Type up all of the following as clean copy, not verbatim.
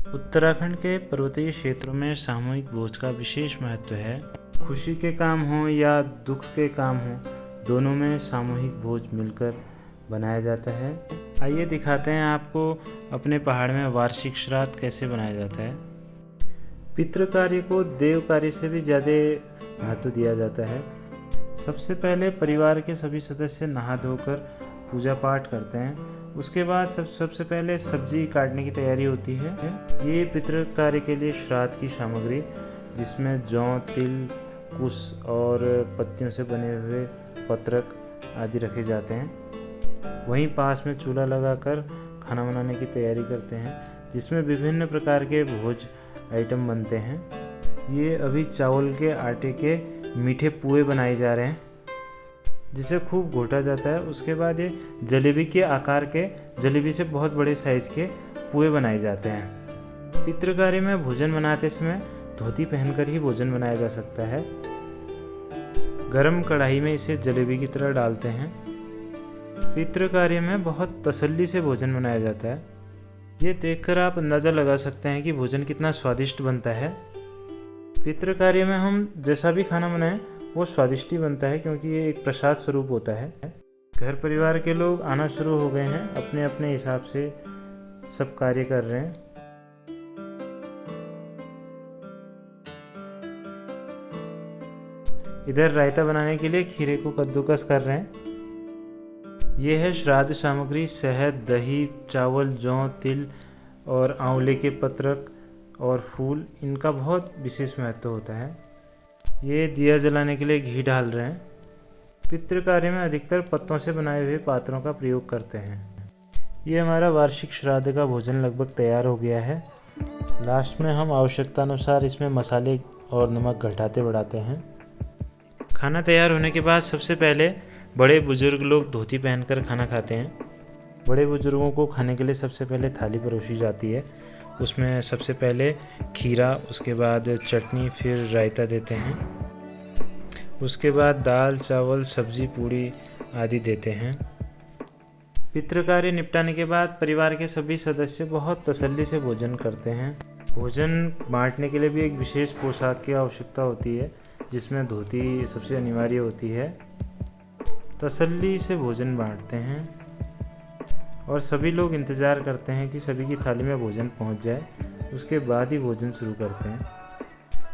उत्तराखंड के पर्वतीय क्षेत्रों में सामूहिक भोज का विशेष महत्व है। खुशी के काम हो या दुख के काम हो, दोनों में सामूहिक भोज मिलकर बनाया जाता है। आइए दिखाते हैं आपको अपने पहाड़ में वार्षिक श्राद्ध कैसे बनाया जाता है। पितृ कार्य को देव कार्य से भी ज़्यादा महत्व दिया जाता है। सबसे पहले परिवार के सभी सदस्य नहा धोकर पूजा पाठ करते हैं। उसके बाद सबसे पहले सब्जी काटने की तैयारी होती है। ये पितृ कार्य के लिए श्राद्ध की सामग्री, जिसमें जौ, तिल, कुश और पत्तियों से बने हुए पत्रक आदि रखे जाते हैं। वहीं पास में चूल्हा लगाकर खाना बनाने की तैयारी करते हैं, जिसमें विभिन्न प्रकार के भोज आइटम बनते हैं। ये अभी चावल के आटे के मीठे पुए बनाए जा रहे हैं, जिसे खूब घोटा जाता है। उसके बाद ये जलेबी के आकार के, जलेबी से बहुत बड़े साइज के पुए बनाए जाते हैं। पितृ कार्य में भोजन बनाते समय धोती पहनकर ही भोजन बनाया जा सकता है। गरम कढ़ाई में इसे जलेबी की तरह डालते हैं। पितृ कार्य में बहुत तसल्ली से भोजन बनाया जाता है। ये देखकर आप अंदाज़ा लगा सकते हैं कि भोजन कितना स्वादिष्ट बनता है। पितृ कार्य में हम जैसा भी खाना बनाएं वो स्वादिष्ट ही बनता है, क्योंकि ये एक प्रसाद स्वरूप होता है। घर परिवार के लोग आना शुरू हो गए हैं, अपने अपने हिसाब से सब कार्य कर रहे हैं। इधर रायता बनाने के लिए खीरे को कद्दूकस कर रहे हैं। ये है श्राद्ध सामग्री: शहद, दही, चावल, जौ, तिल और आंवले के पत्रक और फूल। इनका बहुत विशेष महत्व होता है। ये दिया जलाने के लिए घी डाल रहे हैं। पितृ कार्य में अधिकतर पत्तों से बनाए हुए पात्रों का प्रयोग करते हैं। ये हमारा वार्षिक श्राद्ध का भोजन लगभग तैयार हो गया है। लास्ट में हम आवश्यकता अनुसार इसमें मसाले और नमक घटाते बढ़ाते हैं। खाना तैयार होने के बाद सबसे पहले बड़े बुजुर्ग लोग धोती पहनकर खाना खाते हैं। बड़े बुजुर्गों को खाने के लिए सबसे पहले थाली परोसी जाती है। उसमें सबसे पहले खीरा, उसके बाद चटनी, फिर रायता देते हैं। उसके बाद दाल, चावल, सब्जी, पूड़ी आदि देते हैं। पितृ कार्य निपटाने के बाद परिवार के सभी सदस्य बहुत तसल्ली से भोजन करते हैं। भोजन बांटने के लिए भी एक विशेष पोशाक की आवश्यकता होती है, जिसमें धोती सबसे अनिवार्य होती है। तसल्ली से भोजन बांटते हैं और सभी लोग इंतज़ार करते हैं कि सभी की थाली में भोजन पहुंच जाए। उसके बाद ही भोजन शुरू करते हैं।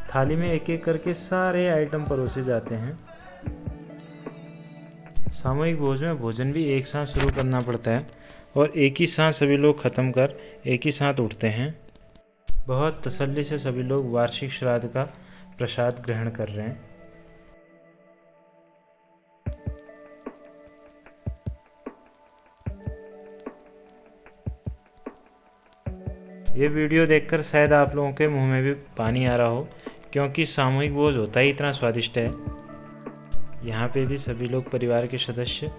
थाली में एक एक करके सारे आइटम परोसे जाते हैं। सामूहिक भोज में भोजन भी एक साथ शुरू करना पड़ता है और एक ही साथ सभी लोग ख़त्म कर एक ही साथ उठते हैं। बहुत तसल्ली से सभी लोग वार्षिक श्राद्ध का प्रसाद ग्रहण कर रहे हैं। ये वीडियो देखकर शायद आप लोगों के मुंह में भी पानी आ रहा हो, क्योंकि सामूहिक भोज होता ही इतना स्वादिष्ट है। यहाँ पे भी सभी लोग परिवार के सदस्य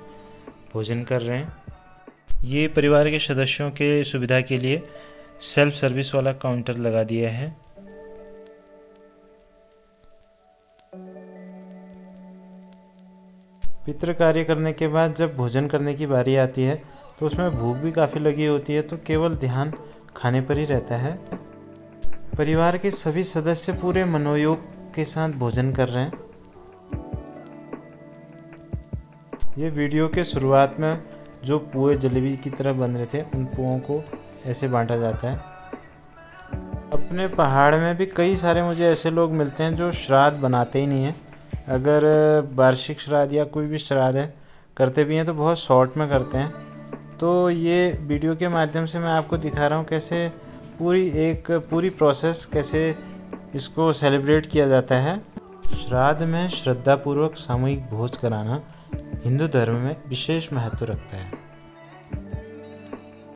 भोजन कर रहे हैं। ये परिवार के सदस्यों के सुविधा के लिए सेल्फ सर्विस वाला काउंटर लगा दिया है। पितृ कार्य करने के बाद जब भोजन करने की बारी आती है तो उसमें भूख भी काफ़ी लगी होती है, तो केवल ध्यान खाने पर ही रहता है। परिवार के सभी सदस्य पूरे मनोयोग के साथ भोजन कर रहे हैं। ये वीडियो के शुरुआत में जो पुए जलेबी की तरह बन रहे थे, उन पुओं को ऐसे बांटा जाता है। अपने पहाड़ में भी कई सारे मुझे ऐसे लोग मिलते हैं जो श्राद्ध बनाते ही नहीं हैं। अगर वार्षिक श्राद्ध या कोई भी श्राद्ध है करते भी हैं तो बहुत शॉर्ट में करते हैं। तो ये वीडियो के माध्यम से मैं आपको दिखा रहा हूँ कैसे पूरी प्रोसेस कैसे इसको सेलिब्रेट किया जाता है। श्राद्ध में श्रद्धापूर्वक सामूहिक भोज कराना हिंदू धर्म में विशेष महत्व रखता है।